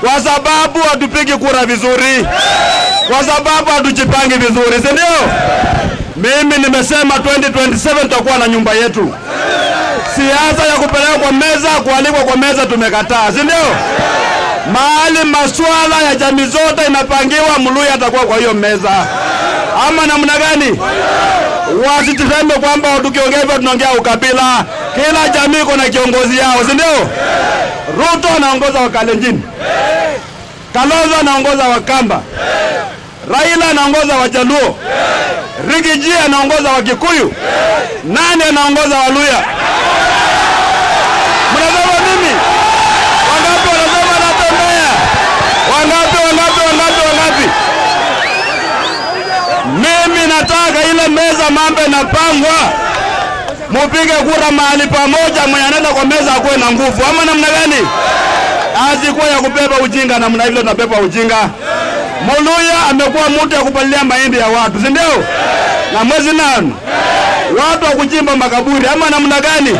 Kwa sababu hatupigi kura vizuri. Kwa sababu hatujipangi vizuri, si ndio? Mimi nimesema 2027 tutakuwa na nyumba yetu. Siasa ya kupeleka kwa meza, kualikwa kwa meza tumekataa, si ndio? Mahali masuala ya jamii zote inapangiwa, Mluya atakuwa kwa hiyo meza. Ama namna gani? Wasitufeme kwamba tukiongea hivyo tunaongea ukabila. Kila jamii kuna kiongozi yao, si ndio? Ruto anaongoza Wakalenjin. Kalonzo anaongoza Wakamba. Raila anaongoza Wajaluo. Rigiji anaongoza Wakikuyu. Nani anaongoza Waluya? Mnasema nini? Wangapi wanasema natembea? Wangapi? Mimi nataka ile meza mambo inapangwa. Mupige kura mahali pamoja, mwenye anaenda kwa meza akuwe na nguvu. Ama namna gani? Asikuwa ya kubeba ujinga namna hivyo tunabeba ujinga. Mluya amekuwa mtu ya kupalilia mahindi ya watu, si ndio? Na mwezi nani? Watu wa kuchimba makaburi. Ama namna gani?